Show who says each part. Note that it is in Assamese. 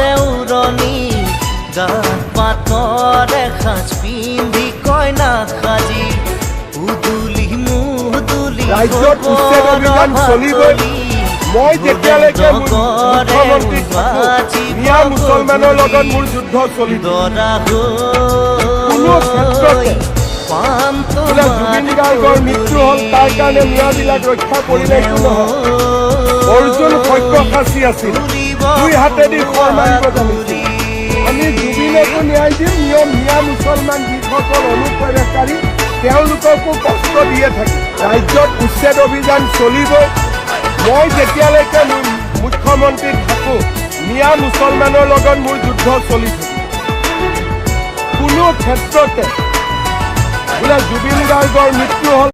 Speaker 1: কৰে উৰণি গাত পাতৰ এসাঁজ পিন্ধি কইনা সাজি উদুলি মুদুলি
Speaker 2: ৰাজ্যত উচ্ছেদ অভিযান চলিবই। মই যেতিয়ালৈকে মুখ্যমন্ত্ৰী থাকো মিয়া মুছলমানৰ লগত মোৰ যুদ্ধ চলিব। কোনো ক্ষেত্ৰতে বোলে জুবিন গাৰ্গৰ মৃত্যু হ'ল তাৰ কাৰণে মিয়াবিলাক ৰক্ষা কৰিলে একো নহয়। অৰ্জুন সব্যসাচী আছিল, দুই হাতেদি খৰ মাৰিব জানিছিল। আমি জুবিনকো ন্যায় দিম, মিয়া মুছলমান যিসকল অনুপ্ৰৱেশকাৰী তেওঁলোককো কষ্ট দিয়ে থাকিম। ৰাজ্যত উচ্ছেদ অভিযান চলিবই। মই যেতিয়ালৈকে মুখ্যমন্ত্ৰী থাকো মিয়া মুছলমানৰ লগত মোৰ যুদ্ধ চলি থাকিব। কোনো ক্ষেত্ৰতে বোলে জুবিন গাৰ্গৰ মৃত্যু হ'ল